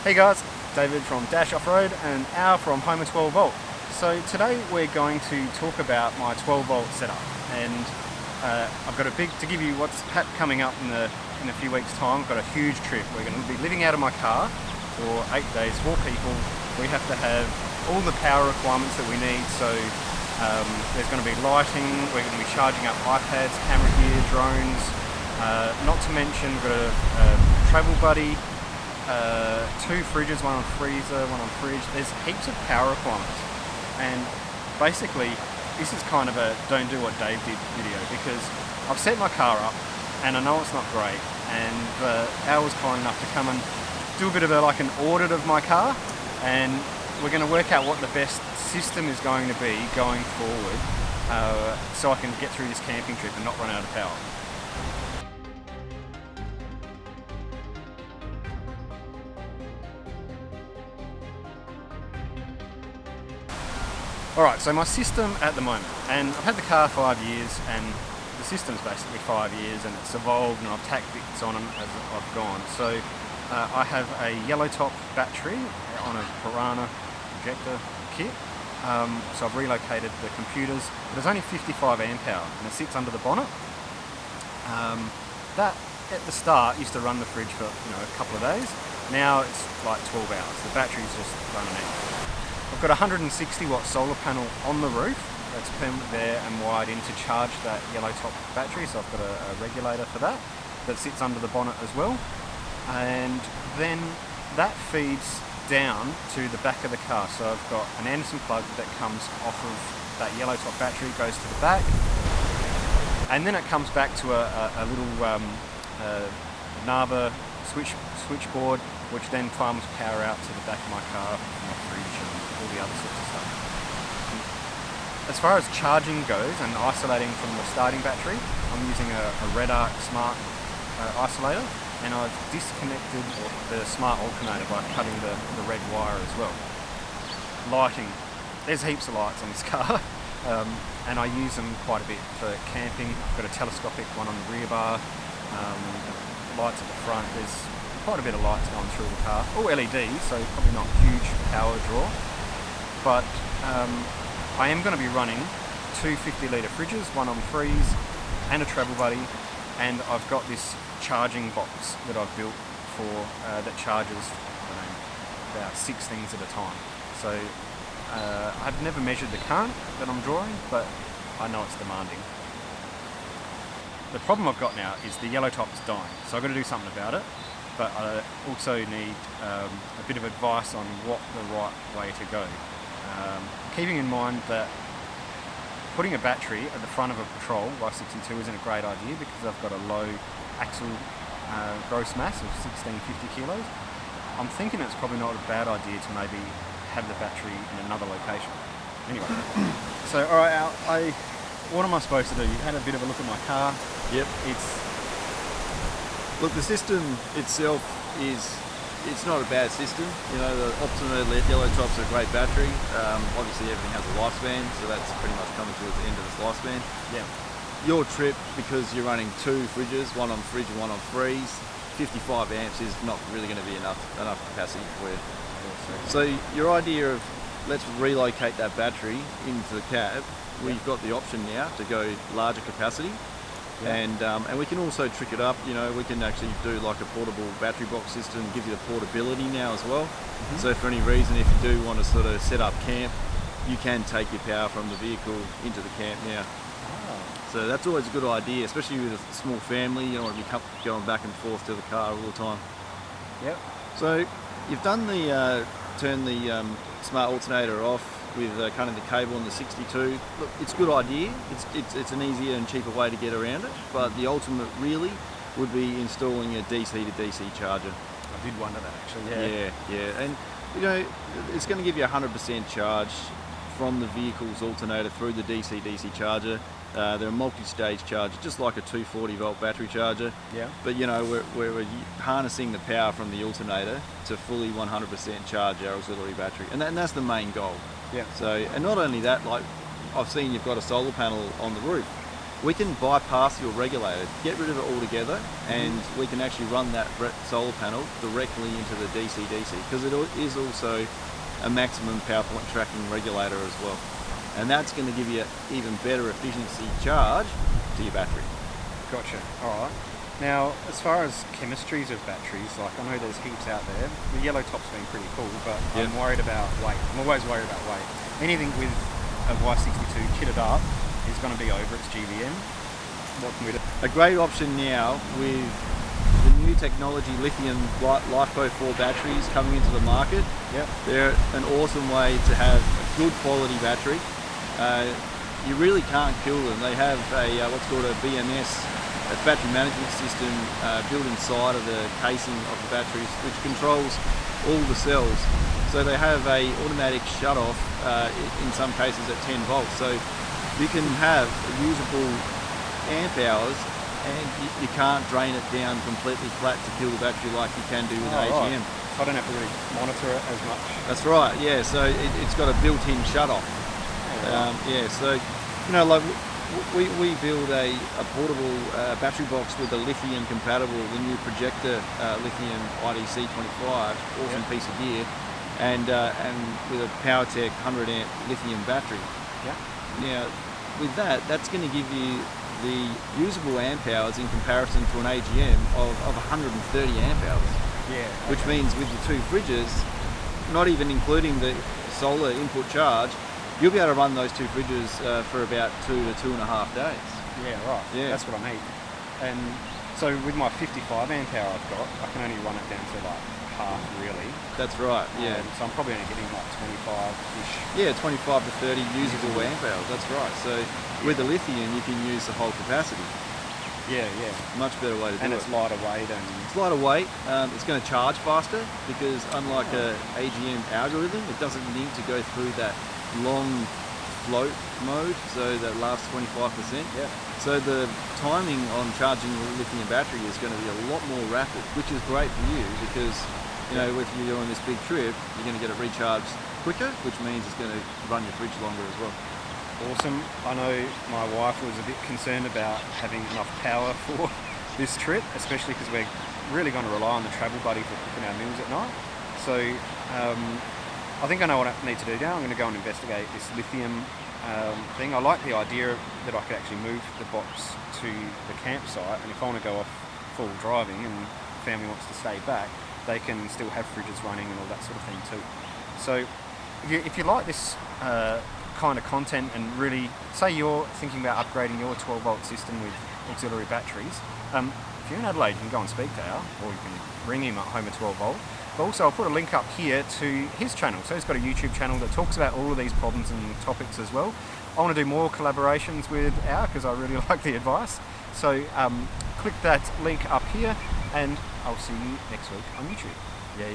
Hey guys, David from Dash Off-Road and Al from Home and 12 Volt. So today we're going to talk about my 12 volt setup, and I've got to give you what's coming up in a few weeks time. I've got a huge trip. We're going to be living out of my car for 8 days, 4 people. We have to have all the power requirements that we need, so there's going to be lighting, we're going to be charging up iPads, camera gear, drones, not to mention we've got a travel buddy, 2 fridges, one on freezer, one on fridge. There's heaps of power requirements, and basically this is kind of a don't do what Dave did video, because I've set my car up and I know it's not great, and Al was kind enough to come and do a bit of like an audit of my car, and we're going to work out what the best system is going to be going forward, so I can get through this camping trip and not run out of power. Alright, so my system at the moment, and I've had the car 5 years, and the system's basically 5 years, and it's evolved, and I've tacked bits on them as I've gone. So I have a yellow top battery on a Piranha projector kit. So I've relocated the computers, but it's only 55 amp hour, and it sits under the bonnet. That at the start used to run the fridge for a couple of days. Now it's like 12 hours. The battery's just running out. I've got a 160 watt solar panel on the roof that's permanent there and wired in to charge that yellow top battery, so I've got a regulator for that sits under the bonnet as well, and then that feeds down to the back of the car. So I've got an Anderson plug that comes off of that yellow top battery, goes to the back, and then it comes back to a little Narva switchboard, which then farms power out to the back of my car, my fridge, and all the other sorts of stuff. As far as charging goes and isolating from the starting battery, I'm using a Red Arc Smart isolator, and I've disconnected the smart alternator by cutting the red wire as well. Lighting, there's heaps of lights on this car, and I use them quite a bit for camping. I've got a telescopic one on the rear bar, lights at the front. There's quite a bit of lights going through the car, all LEDs, so probably not huge power draw, but I am going to be running 2 50-litre fridges, one on freeze and a travel buddy, and I've got this charging box that I've built for that charges about 6 things at a time. So I've never measured the current that I'm drawing, but I know it's demanding. The problem I've got now is the yellow top's dying, so I've got to do something about it. But I also need a bit of advice on what the right way to go. Keeping in mind that putting a battery at the front of a Patrol Y62 isn't a great idea, because I've got a low axle gross mass of 1650 kilos. I'm thinking it's probably not a bad idea to maybe have the battery in another location. Anyway, so alright Al, what am I supposed to do? You've had a bit of a look at my car. Yep. Look, the system itself it's not a bad system. The Optima yellow top's a great battery. Obviously everything has a lifespan, so that's pretty much coming to the end of its lifespan. Yeah. Your trip, because you're running 2 fridges, one on fridge and one on freeze, 55 amps is not really going to be enough capacity for you. So your idea of let's relocate that battery into the cab, we've got the option now to go larger capacity. Yeah. And we can also trick it up. We can actually do like a portable battery box system, give you the portability now as well. Mm-hmm. So for any reason, if you do want to sort of set up camp, you can take your power from the vehicle into the camp now. Oh. So that's always a good idea, especially with a small family. You don't want to be going back and forth to the car all the time. Yep. So you've done turn the smart alternator off with cutting the cable on the 62. Look, it's a good idea. It's an easier and cheaper way to get around it, but the ultimate really would be installing a DC to DC charger. I did wonder that actually. Yeah. And it's going to give you 100% charge from the vehicle's alternator through the DC charger. They're a multi-stage charger, just like a 240 volt battery charger. Yeah. But we're harnessing the power from the alternator to fully 100% charge our auxiliary battery, and that's the main goal. Yeah. So, and not only that, like I've seen you've got a solar panel on the roof. we can bypass your regulator, get rid of it altogether, and we can actually run that solar panel directly into the DC-DC, because it is also a maximum power point tracking regulator as well. And that's going to give you even better efficiency charge to your battery. Gotcha. All right. Now, as far as chemistries of batteries, like I know there's heaps out there. The yellow top's been pretty cool, but I'm worried about weight. I'm always worried about weight. Anything with a Y62 kitted up is going to be over its GVM. What can we do? A great option now with the new technology lithium LiFePO 4 batteries coming into the market. Yep. They're an awesome way to have a good quality battery. You really can't kill them. They have a what's called a BMS, a battery management system built inside of the casing of the batteries, which controls all the cells. So they have a automatic shut-off in some cases at 10 volts. So you can have usable amp hours, and you can't drain it down completely flat to kill the battery like you can do with AGM. Right. So I don't have to really monitor it as much. That's right, yeah. So it's got a built-in shut-off. So you know, like we build a portable battery box with a lithium compatible, the new projector lithium IDC 25, awesome piece of gear, and with a PowerTech 100 amp lithium battery. Yeah. Now, with that's going to give you the usable amp hours in comparison to an AGM of 130 amp hours. Yeah. Which means with the two fridges, not even including the solar input charge, you'll be able to run those two fridges for about 2 to 2.5 days. Yeah, right. Yeah. That's what I need. And so with my 55 amp hour I've got, I can only run it down to like half really. That's right, yeah. So I'm probably only getting like 25-ish. Yeah, 25 to 30 usable amp hours, that's right. So with the lithium, you can use the whole capacity. Yeah. Much better way to do it. And it's lighter weight and... It's lighter weight, it's going to charge faster because unlike a AGM algorithm, it doesn't need to go through that long float mode, so that last 25%. Yeah. So the timing on charging the lithium battery is going to be a lot more rapid, which is great for you because, you know, if you're doing this big trip, you're going to get it recharged quicker, which means it's going to run your fridge longer as well. Awesome. I know my wife was a bit concerned about having enough power for this trip, especially because we're really going to rely on the travel buddy for cooking our meals at night. So I think I know what I need to do now. I'm going to go and investigate this lithium thing. I like the idea that I could actually move the box to the campsite, and if I want to go off full driving and the family wants to stay back, they can still have fridges running and all that sort of thing too. So if you like this kind of content and really, say you're thinking about upgrading your 12 volt system with auxiliary batteries, if you're in Adelaide, you can go and speak to Al, or you can ring him at home at 12 volt. But also I'll put a link up here to his channel. So he's got a YouTube channel that talks about all of these problems and topics as well. I want to do more collaborations with Al because I really like the advice. So click that link up here and I'll see you next week on YouTube. Yeah.